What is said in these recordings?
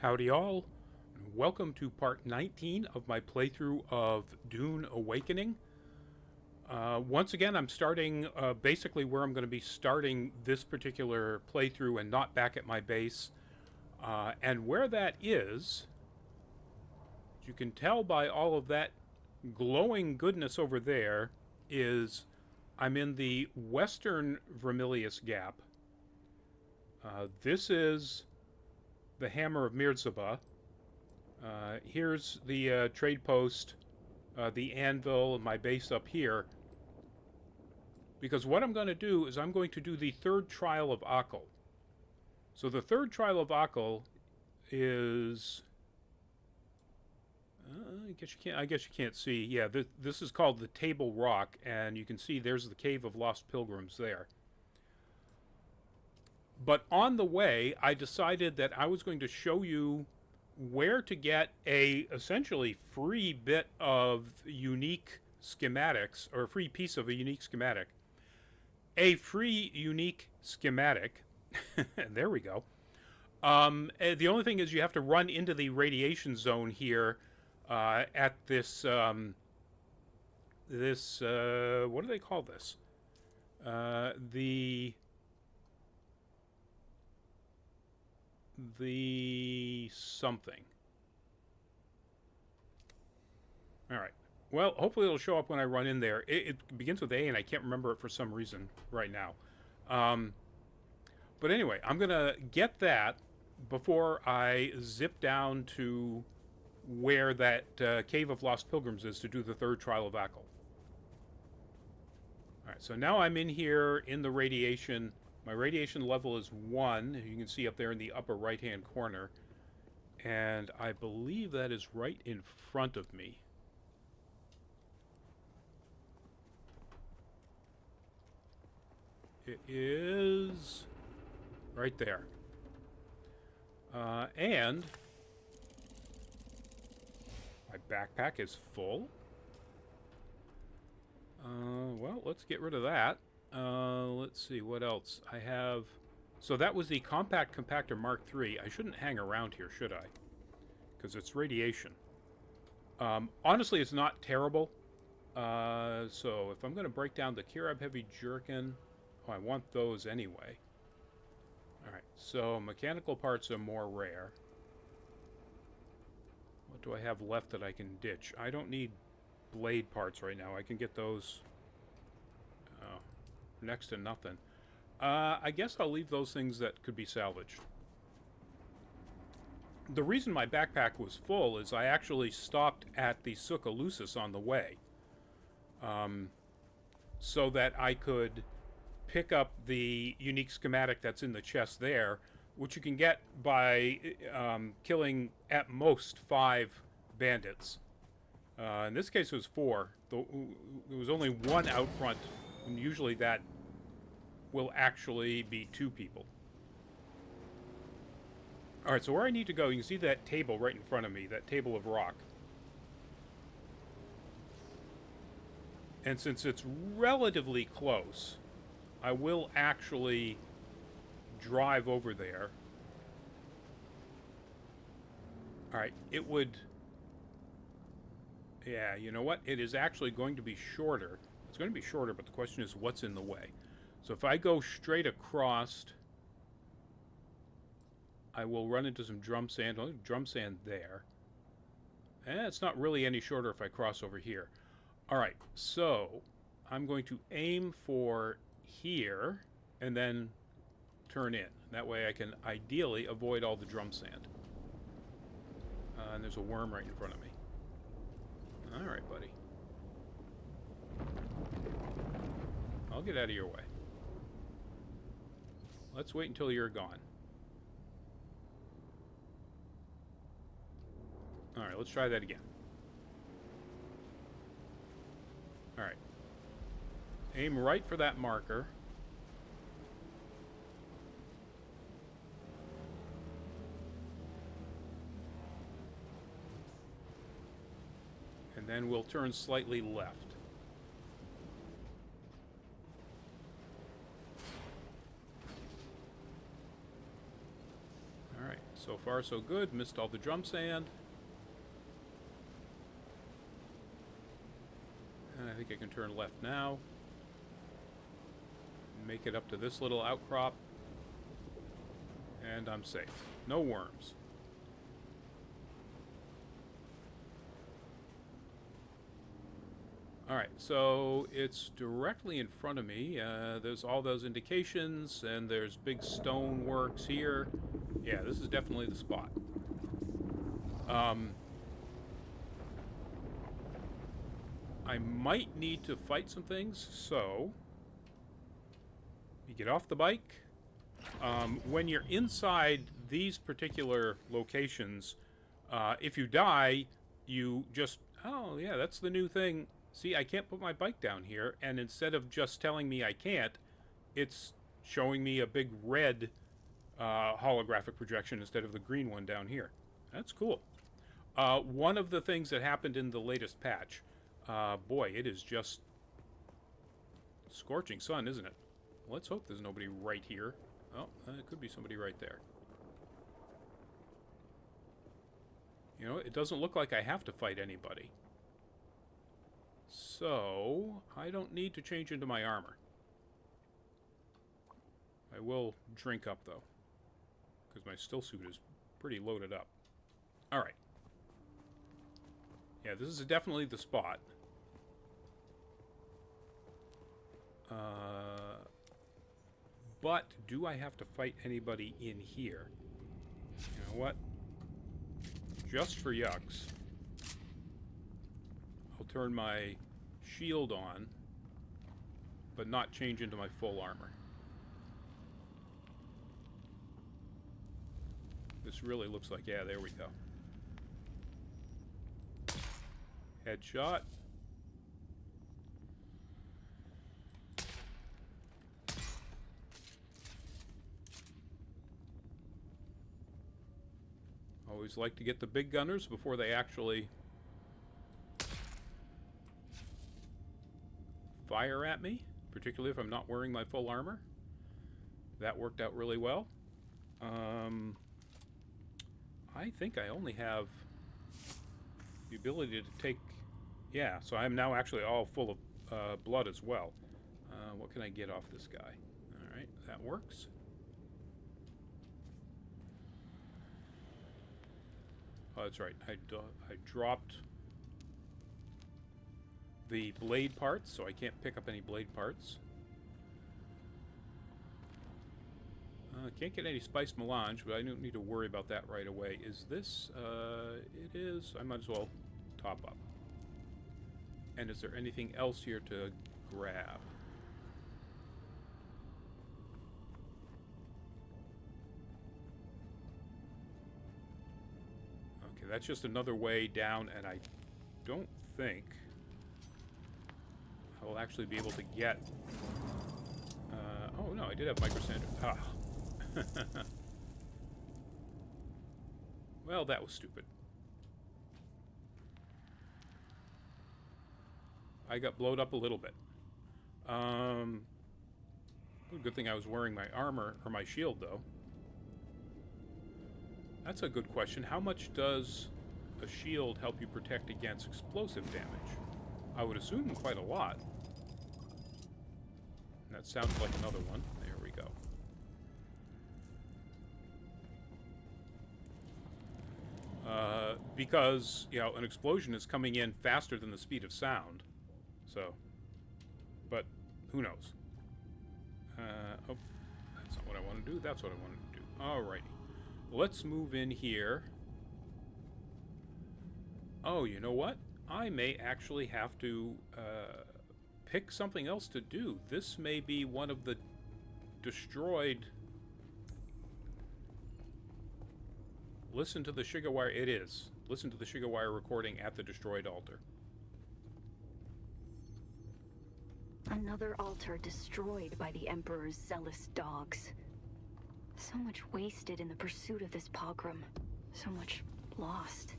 Howdy all. Welcome to part 19 of my playthrough of Dune Awakening. Once again, I'm starting basically where I'm going to be starting this particular playthrough and not back at my base. And where that is, as you can tell by all of that glowing goodness over there, is I'm in the western Vermilius Gap. This is the Hammer of Mirzaba. Here's the trade post, the anvil, and my base up here. Because what I'm going to do is I'm going to do the third trial of Akal. So the third trial of Akal is, I guess you can't see. Yeah, this is called the Table Rock, and you can see there's the Cave of Lost Pilgrims there. But on the way, I decided that I was going to show you where to get a essentially free bit of unique schematics, or a free piece of a unique schematic. A free unique schematic. There we go. The only thing is you have to run into the radiation zone here at this what do they call this? The something. All right. Well, hopefully it'll show up when I run in there. It begins with A, and I can't remember it for some reason right now. But anyway, I'm going to get that before I zip down to where that Cave of Lost Pilgrims is to do the third trial of Akal. All right, so now I'm in here in the radiation. My radiation level is 1. You can see up there in the upper right-hand corner. And I believe that is right in front of me. It is right there. And my backpack is full. Well, let's get rid of that. Let's see, what else? I have... So that was the Compact Compactor Mark III. I shouldn't hang around here, should I? Because it's radiation. Honestly, it's not terrible. So if I'm going to break down the Kirab Heavy Jerkin... Oh, I want those anyway. Alright, so mechanical parts are more rare. What do I have left that I can ditch? I don't need blade parts right now. I can get those next to nothing. I guess I'll leave those things that could be salvaged. The reason my backpack was full is I actually stopped at the Succa Lucis on the way. So that I could pick up the unique schematic that's in the chest there, which you can get by killing at most 5 bandits. In this case it was 4. There was only 1 out front, and usually that will actually be 2 people. Alright, so where I need to go, you can see that table right in front of me, that table of rock. And since it's relatively close, I will actually drive over there. Alright, it would... Yeah, you know what? It is actually going to be shorter. It's going to be shorter, but the question is what's in the way. So if I go straight across, I will run into some drum sand. Oh, drum sand there. And it's not really any shorter if I cross over here. Alright, so I'm going to aim for here and then turn in. That way I can ideally avoid all the drum sand. And there's a worm right in front of me. Alright, buddy. I'll get out of your way. Let's wait until you're gone. Alright, let's try that again. Alright. Aim right for that marker. And then we'll turn slightly left. So far, so good. Missed all the drum sand. And I think I can turn left now. Make it up to this little outcrop. And I'm safe. No worms. Alright, so it's directly in front of me. There's all those indications, and there's big stone works here. Yeah, this is definitely the spot. I might need to fight some things, so you get off the bike. When you're inside these particular locations, if you die, you just, oh yeah, that's the new thing. See, I can't put my bike down here, and instead of just telling me I can't, it's showing me a big red holographic projection instead of the green one down here. That's cool. One of the things that happened in the latest patch, boy, it is just scorching sun, isn't it? Let's hope there's nobody right here. Oh, it could be somebody right there. You know, it doesn't look like I have to fight anybody. So, I don't need to change into my armor. I will drink up, though, because my still suit is pretty loaded up. Alright. Yeah, this is definitely the spot. But do I have to fight anybody in here? You know what? Just for yucks, I'll turn my shield on, but not change into my full armor. This really looks like, yeah, there we go. Headshot. Always like to get the big gunners before they actually fire at me, particularly if I'm not wearing my full armor. That worked out really well. I think I only have the ability to take... Yeah, so I'm now actually all full of blood as well. What can I get off this guy? Alright, that works. Oh, that's right. I dropped the blade parts, so I can't pick up any blade parts. Can't get any spice melange, but I don't need to worry about that right away. Is this? It is. I might as well top up. And is there anything else here to grab? Okay, that's just another way down, and I don't think I will actually be able to get... oh, no, I did have micro standard. Ah. Well, that was stupid. I got blowed up a little bit. Good thing I was wearing my armor, or my shield, though. That's a good question. How much does a shield help you protect against explosive damage? I would assume quite a lot. And that sounds like another one. There we go. Because, you know, an explosion is coming in faster than the speed of sound. So, but who knows? Oh, that's not what I want to do. That's what I wanted to do. Alrighty. Let's move in here. Oh, you know what? I may actually have to pick something else to do. This may be one of the destroyed... Listen to the Shigawire. It is. Listen to the Shigawire recording at the destroyed altar. Another altar destroyed by the Emperor's zealous dogs. So much wasted in the pursuit of this pogrom. So much lost.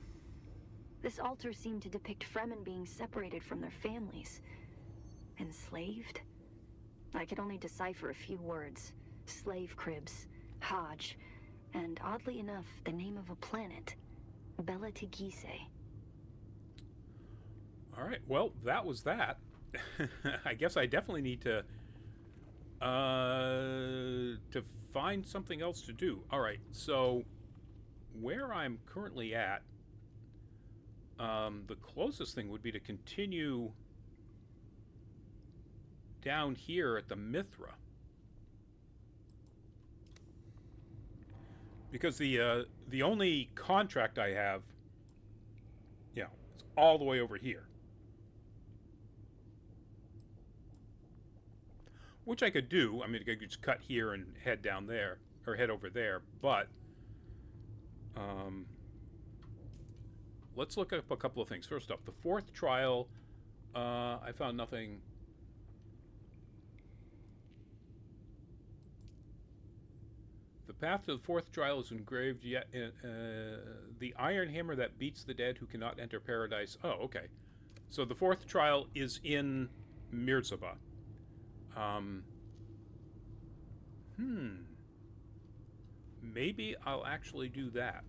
This altar seemed to depict Fremen being separated from their families. Enslaved? I could only decipher a few words. Slave cribs, Hajj, And oddly enough, the name of a planet, Bella Tigise. All right, well, that was that. I guess I definitely need to find something else to do. All right, so where I'm currently at, the closest thing would be to continue down here at the Mithra. Because the only contract I have, it's all the way over here. Which I could do. I mean, I could just cut here and head down there, or head over there, but let's look up a couple of things. First up, the fourth trial, I found nothing. The path to the fourth trial is engraved yet. The iron hammer that beats the dead who cannot enter paradise. Oh, okay. So the fourth trial is in Mirzaba. Maybe I'll actually do that.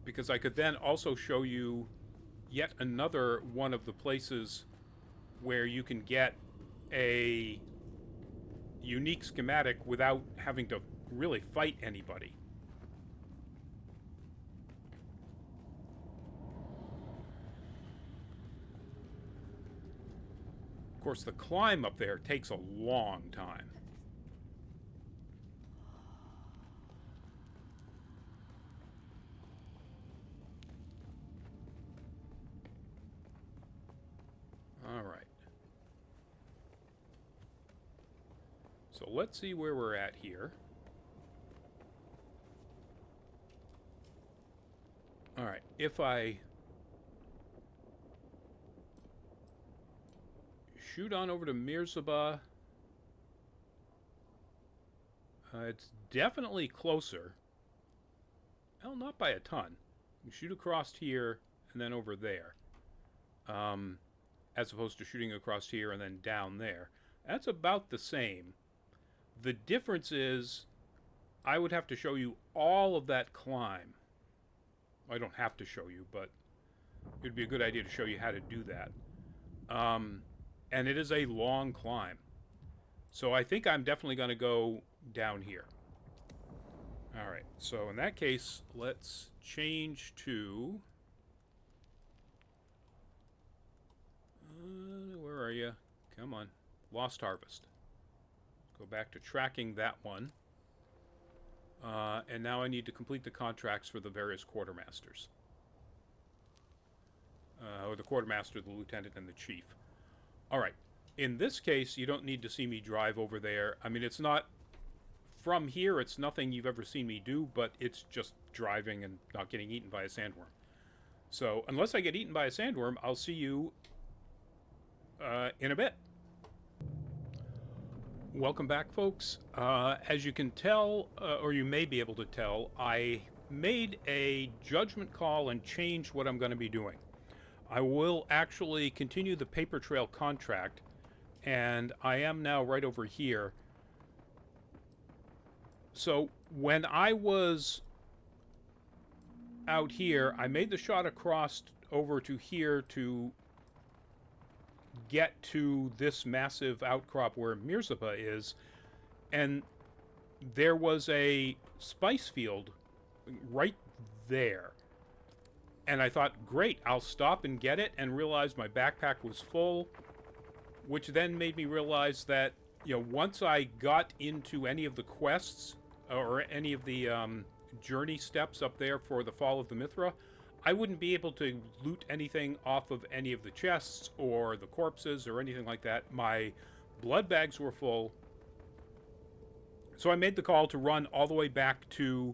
Because I could then also show you yet another one of the places where you can get a unique schematic without having to really fight anybody. Of course, the climb up there takes a long time. All right. So let's see where we're at here. All right, if I shoot on over to Mirzaba, it's definitely closer. Well, not by a ton. You shoot across here and then over there, as opposed to shooting across here and then down there. That's about the same. The difference is I would have to show you all of that climb. I don't have to show you, but it would be a good idea to show you how to do that. And it is a long climb. So I think I'm definitely going to go down here. All right, so in that case, let's change to... where are you? Come on. Lost Harvest. Go back to tracking that one. And now I need to complete the contracts for the various quartermasters. Or the quartermaster, the lieutenant, and the chief. All right. In this case, you don't need to see me drive over there. I mean, it's not... From here, it's nothing you've ever seen me do, but it's just driving and not getting eaten by a sandworm. So, unless I get eaten by a sandworm, I'll see you in a bit. Welcome back, folks. As you can tell, or you may be able to tell, I made a judgment call and changed what I'm going to be doing. I will actually continue the paper trail contract, and I am now right over here. So when I was out here, I made the shot across over to here to get to this massive outcrop where Mirzaba is, and there was a spice field right there. And I thought, great, I'll stop and get it, and realized my backpack was full, which then made me realize that, once I got into any of the quests or any of the journey steps up there for the Fall of the Mithra, I wouldn't be able to loot anything off of any of the chests or the corpses or anything like that. My blood bags were full. So I made the call to run all the way back to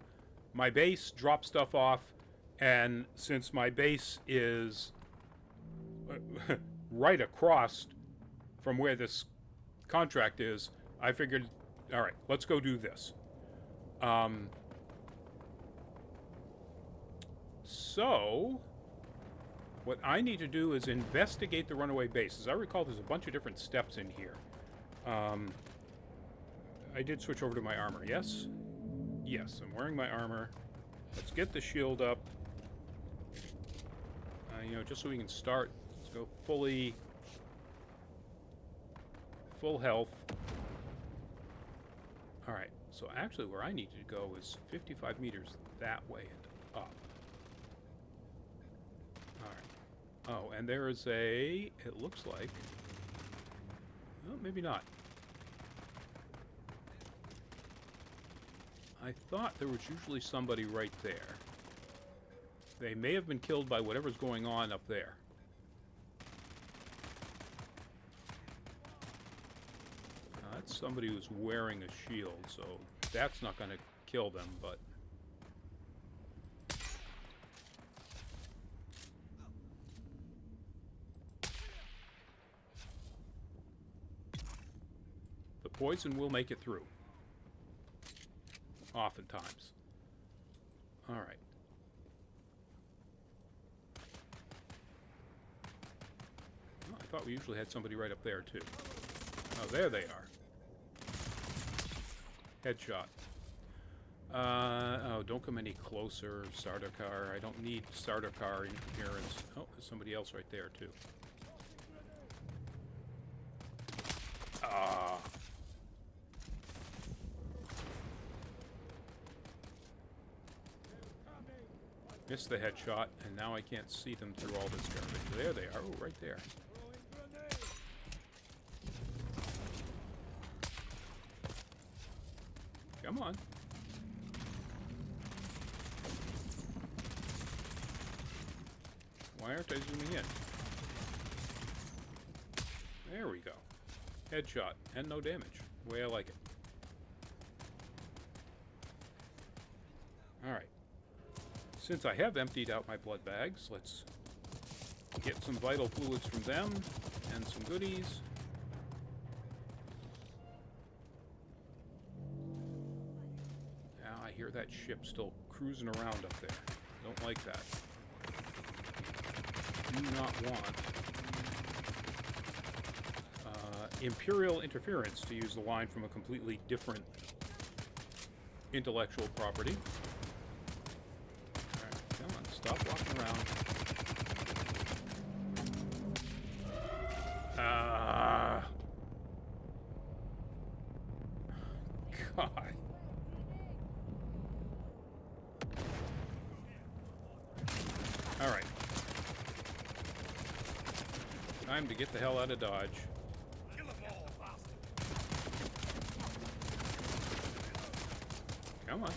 my base, drop stuff off, and since my base is right across from where this contract is, I figured, all right, let's go do this. So, what I need to do is investigate the runaway base. As I recall, there's a bunch of different steps in here. I did switch over to my armor, yes? Yes, I'm wearing my armor. Let's get the shield up. You know, just so we can start. Let's go full health. Alright, so actually where I need to go is 55 meters that way and up. Alright. Oh, and there is a... It looks like... Well, maybe not. I thought there was usually somebody right there. They may have been killed by whatever's going on up there. That's somebody who's wearing a shield, so that's not going to kill them, but... The poison will make it through. Oftentimes. Alright. Well, I thought we usually had somebody right up there, too. Oh, there they are. Headshot. Oh, don't come any closer, Sardaukar. I don't need Sardaukar interference. Oh, there's somebody else right there, too. Ah. Missed the headshot, and now I can't see them through all this garbage. There they are. Oh, right there. Come on. Why aren't I zooming in? There we go. Headshot, and no damage. The way I like it. Alright. Since I have emptied out my blood bags, let's get some vital fluids from them, and some goodies. Now I hear that ship still cruising around up there. Don't like that. Do not want Imperial interference, to use the line from a completely different intellectual property. Alright, come on, stop walking around. God. Alright. Time to get the hell out of Dodge. Come on.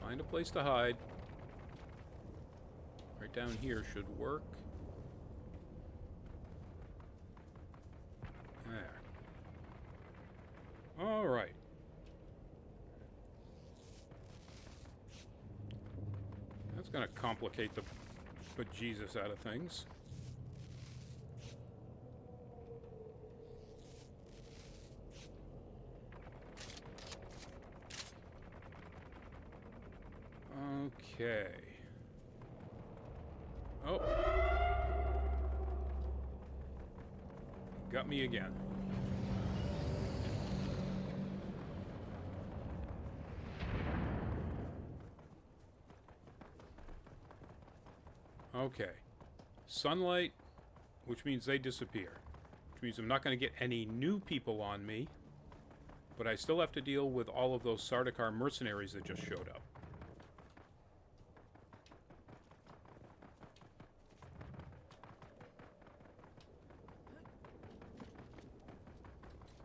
Find a place to hide. Right down here should work. There. All right. That's going to complicate the bejesus out of things. Okay. Oh. Got me again. Okay. Sunlight, which means they disappear. Which means I'm not going to get any new people on me. But I still have to deal with all of those Sardaukar mercenaries that just showed up.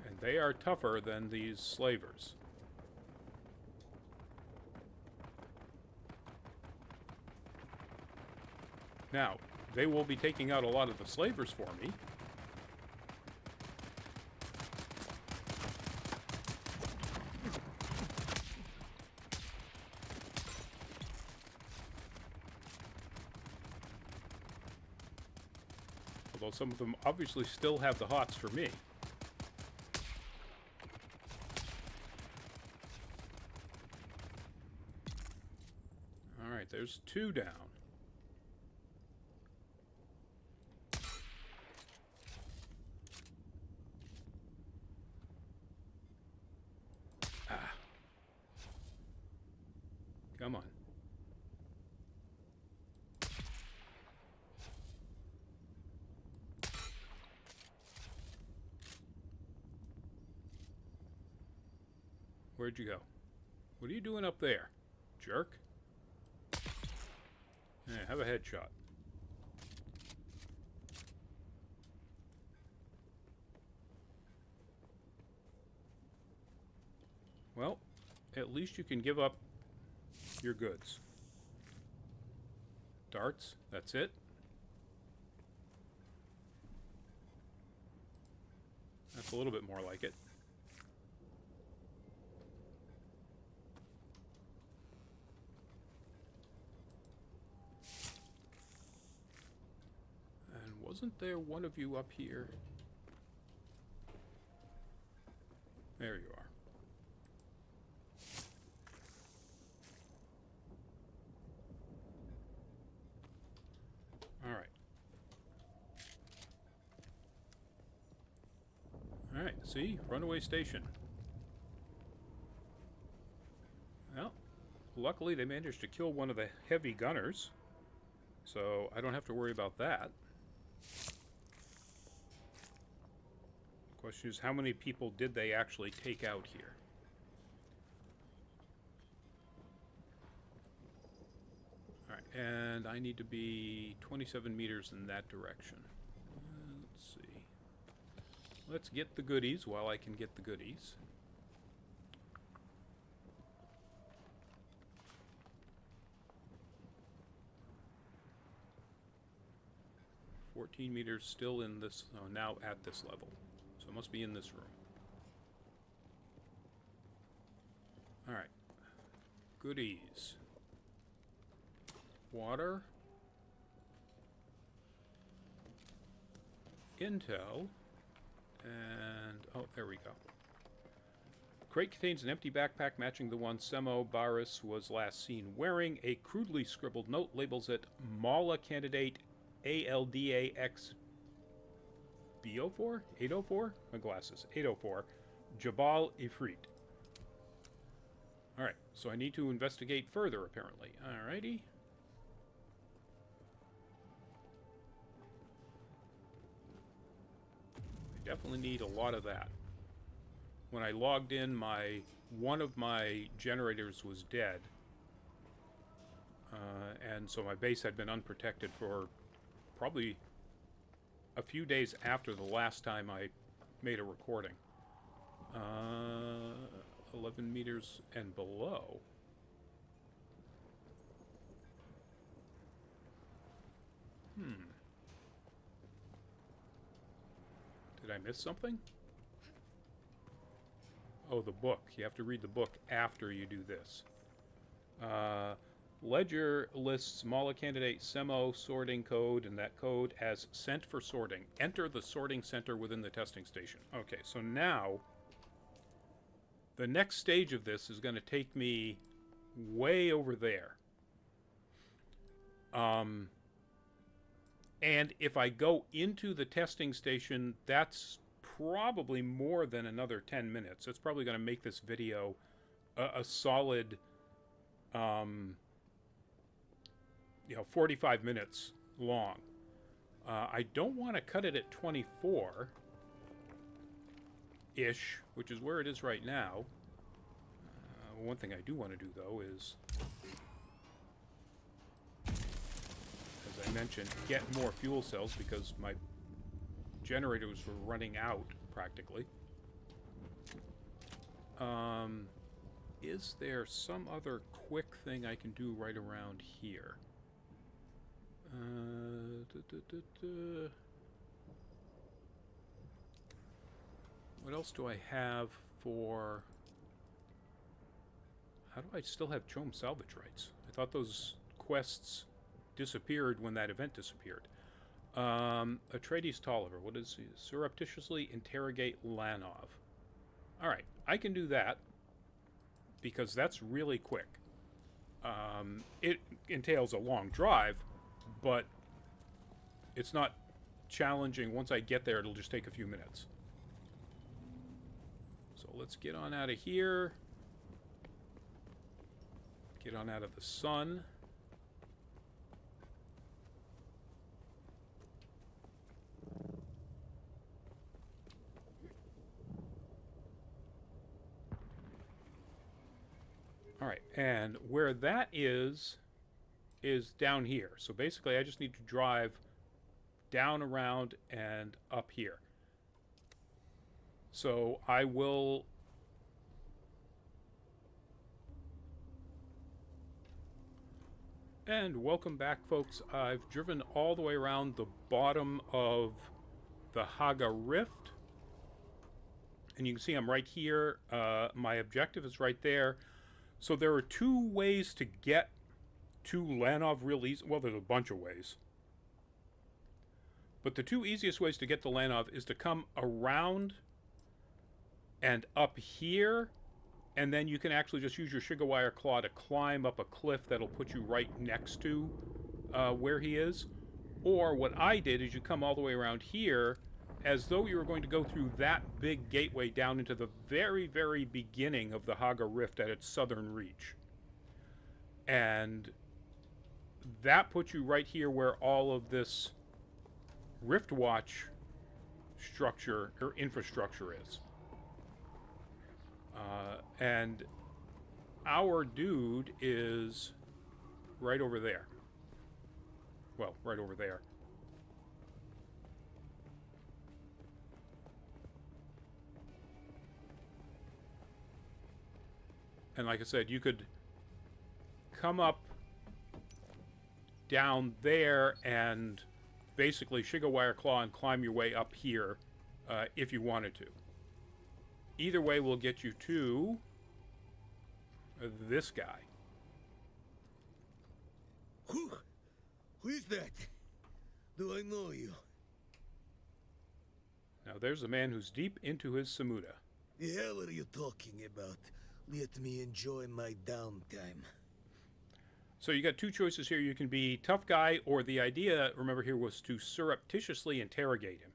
And they are tougher than these slavers. Now, they will be taking out a lot of the slavers for me. Although some of them obviously still have the hots for me. Alright, there's 2 down. Ah. Come on. Where'd you go? What are you doing up there, jerk? Yeah, have a headshot. Well, at least you can give up your goods. Darts, that's it. That's a little bit more like it. And wasn't there one of you up here? There you are. Alright. Alright, see? Runaway station. Well, luckily they managed to kill one of the heavy gunners, so I don't have to worry about that. The question is, how many people did they actually take out here? Alright, and I need to be 27 meters in that direction. Let's see. Let's get the goodies while I can get the goodies. $14 still in this, oh, now at this level. So it must be in this room. Alright. Goodies. Water. Intel. And, oh, there we go. Crate contains an empty backpack matching the one Semo Barris was last seen wearing. A crudely scribbled note labels it Mala candidate ALDAX B04? 804? My glasses. 804. Jabal Ifrit. Alright, so I need to investigate further, apparently. Alrighty. I definitely need a lot of that. When I logged in, one of my generators was dead. And so my base had been unprotected for probably a few days after the last time I made a recording. 11 meters and below. Did I miss something? Oh, the book. You have to read the book after you do this. Ledger lists Mala candidate Semo sorting code and that code as sent for sorting. Enter the sorting center within the testing station. Okay, so now the next stage of this is going to take me way over there. And if I go into the testing station, that's probably more than another 10 minutes. It's probably going to make this video a solid 45 minutes long. I don't want to cut it at 24-ish, which is where it is right now. One thing I do want to do, though, is, as I mentioned, get more fuel cells because my generators were running out, practically. Is there some other quick thing I can do right around here? What else do I have for... How do I still have Chome salvage rights? I thought those quests disappeared when that event disappeared. Atreides Tolliver. What is he? Surreptitiously interrogate Lanov. Alright, I can do that because that's really quick. It entails a long drive, but it's not challenging. Once I get there, it'll just take a few minutes. So let's get on out of here. Get on out of the sun. All right, and where that is down here. So basically, I just need to drive down, around, and up here. So I will... And welcome back, folks. I've driven all the way around the bottom of the Haga Rift. And you can see I'm right here. My objective is right there. So there are two ways to get to Lanov real easy. Well, there's a bunch of ways. But the two easiest ways to get to Lanov is to come around and up here, and then you can actually just use your Shigawire Claw to climb up a cliff that'll put you right next to where he is. Or what I did is you come all the way around here as though you were going to go through that big gateway down into the very, very beginning of the Haga Rift at its southern reach. And that puts you right here where all of this Rift Watch structure or infrastructure is. And our dude is right over there. Well, right over there. And like I said, you could come up down there and basically Shigawire Claw and climb your way up here if you wanted to. Either way will get you to this guy. Who is that? Do I know you? Now there's a man who's deep into his Semuta. The hell are you talking about? Let me enjoy my downtime. So you got two choices here. You can be tough guy, or the idea, remember here, was to surreptitiously interrogate him.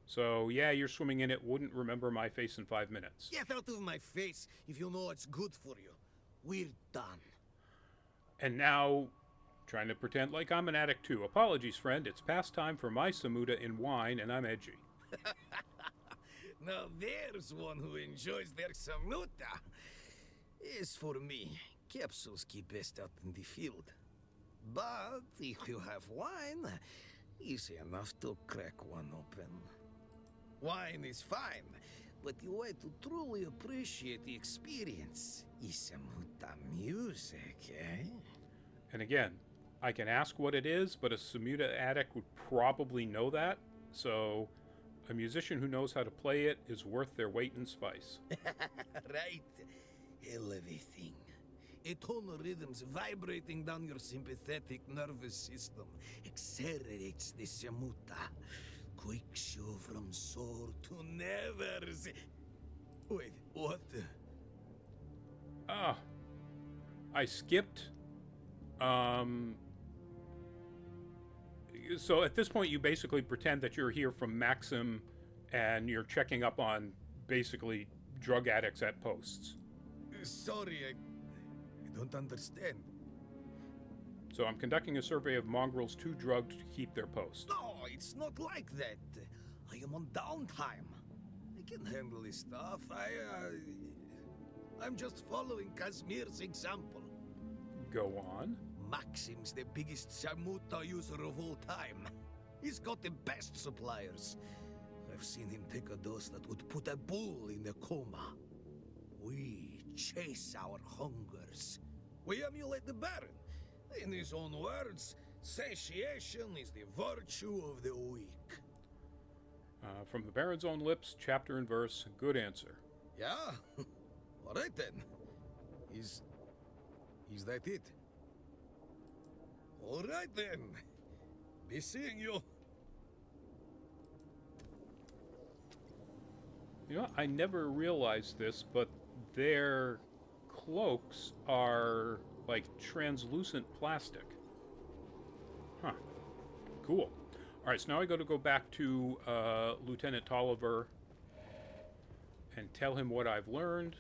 So yeah, you're swimming in it, wouldn't remember my face in 5 minutes. Get out of my face if you know what's good for you. We're done. And now, trying to pretend like I'm an addict too. Apologies, friend. It's past time for my Semuta in wine, and I'm edgy. Now there's one who enjoys their Semuta. As for me, capsules keep best out in the field. But if you have wine, easy enough to crack one open. Wine is fine, but the way to truly appreciate the experience is Semuta music, eh? And again, I can ask what it is, but a Semuta addict would probably know that. So a musician who knows how to play it is worth their weight in spice. Right. Elevating. Atonal rhythms vibrating down your sympathetic nervous system accelerates the Semuta. Quicks you from sore to never. Wait, what the? Ah, I skipped. So at this point, you basically pretend that you're here from Maxim, and you're checking up on basically drug addicts at posts. Sorry, I don't understand. So I'm conducting a survey of mongrels too drugged to keep their post. No, it's not like that. I am on downtime. I can handle this stuff. I'm just following Kazmir's example. Go on. Maxim's the biggest Semuta user of all time. He's got the best suppliers. I've seen him take a dose that would put a bull in a coma. We chase our hungers. We emulate the Baron. In his own words, satiation is the virtue of the weak. From the Baron's own lips, chapter and verse, good answer. Yeah? All right then. Is that it? All right then. Be seeing you. You know, I never realized this, but their cloaks are like translucent plastic. Huh. Cool. All right, so now I got to go back to Lieutenant Tolliver and tell him what I've learned.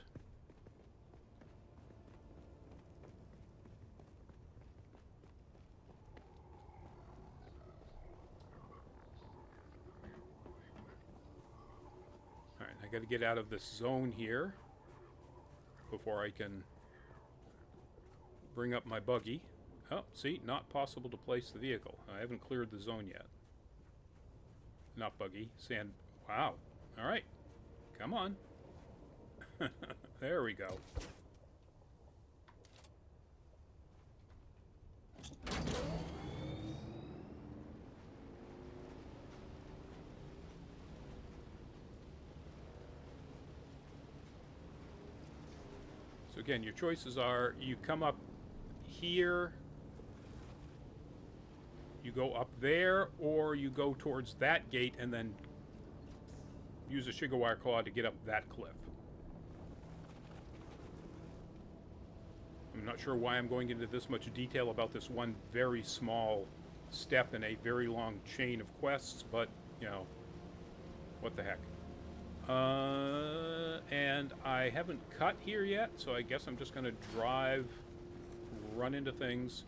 All right, I got to get out of this zone here before I can bring up my buggy. Oh, see, not possible to place the vehicle. I haven't cleared the zone yet. Not buggy, sand. Wow. All right, come on. There we go. So again, your choices are you come up here, you go up there, or you go towards that gate and then use a Shigawire Claw to get up that cliff. I'm not sure why I'm going into this much detail about this one very small step in a very long chain of quests, but, you know, what the heck. And I haven't cut here yet, so I guess I'm just going to drive, run into things,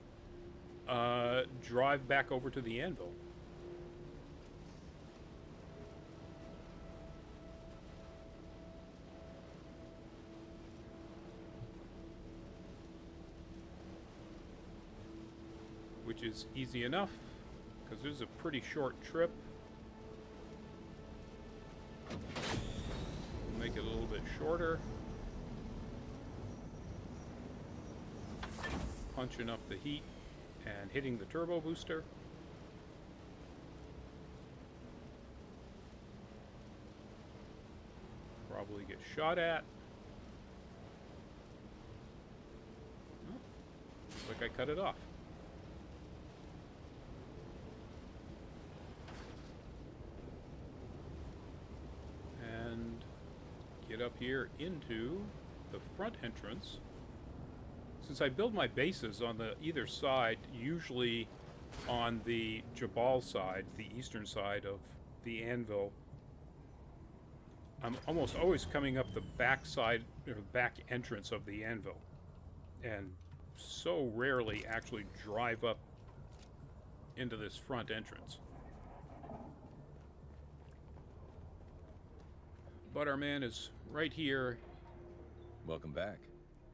drive back over to the anvil. Which is easy enough, because this is a pretty short trip. We'll make it a little bit shorter. Punching up the heat and hitting the turbo booster. Probably get shot at. Oh, looks like I cut it off. And get up here into the front entrance. Since I build my bases on the either side, usually on the Jabal side, the eastern side of the anvil, I'm almost always coming up the back side, or back entrance of the anvil, and so rarely actually drive up into this front entrance. But our man is right here. Welcome back.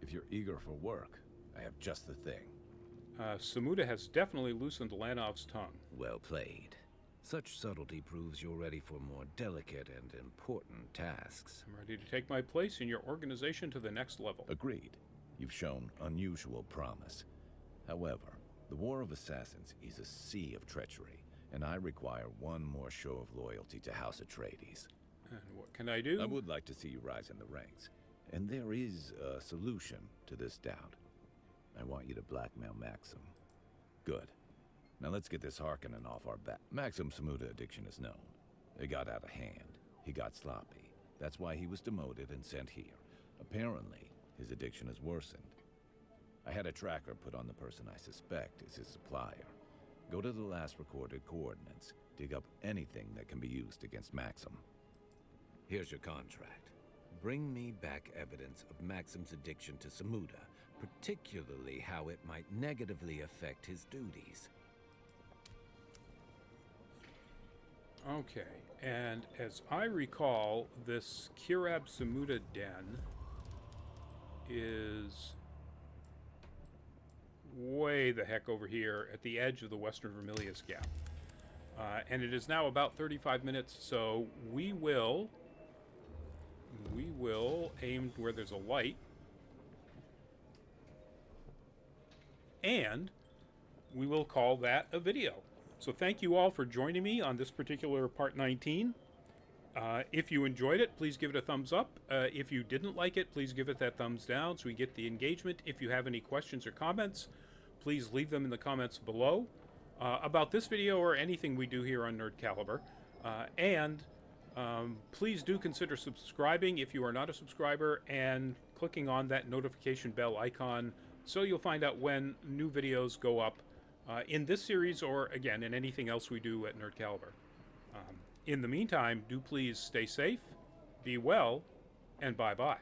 If you're eager for work, I have just the thing. Semuta has definitely loosened Lanov's tongue. Well played. Such subtlety proves you're ready for more delicate and important tasks. I'm ready to take my place in your organization to the next level. Agreed. You've shown unusual promise. However, the War of Assassins is a sea of treachery, and I require one more show of loyalty to House Atreides. And what can I do? I would like to see you rise in the ranks, and there is a solution to this doubt. I want you to blackmail Maxim. Good. Now let's get this Harkonnen off our back. Maxim's Semuta addiction is known. It got out of hand. He got sloppy. That's why he was demoted and sent here. Apparently, his addiction has worsened. I had a tracker put on the person I suspect is his supplier. Go to the last recorded coordinates. Dig up anything that can be used against Maxim. Here's your contract. Bring me back evidence of Maxim's addiction to Semuta, particularly how it might negatively affect his duties. Okay, and as I recall, this Kirab Semuta den is way the heck over here at the edge of the Western Vermilius Gap. And it is now about 35 minutes, so we will aim where there's a light, and we will call that a video. So thank you all for joining me on this particular part 19. If you enjoyed it, please give it a thumbs up. If you didn't like it, please give it that thumbs down so we get the engagement. If you have any questions or comments, please leave them in the comments below about this video or anything we do here on Nerd Caliber. And Please do consider subscribing if you are not a subscriber and clicking on that notification bell icon so you'll find out when new videos go up in this series or, again, in anything else we do at Nerd Caliber. In the meantime, do please stay safe, be well, and bye-bye.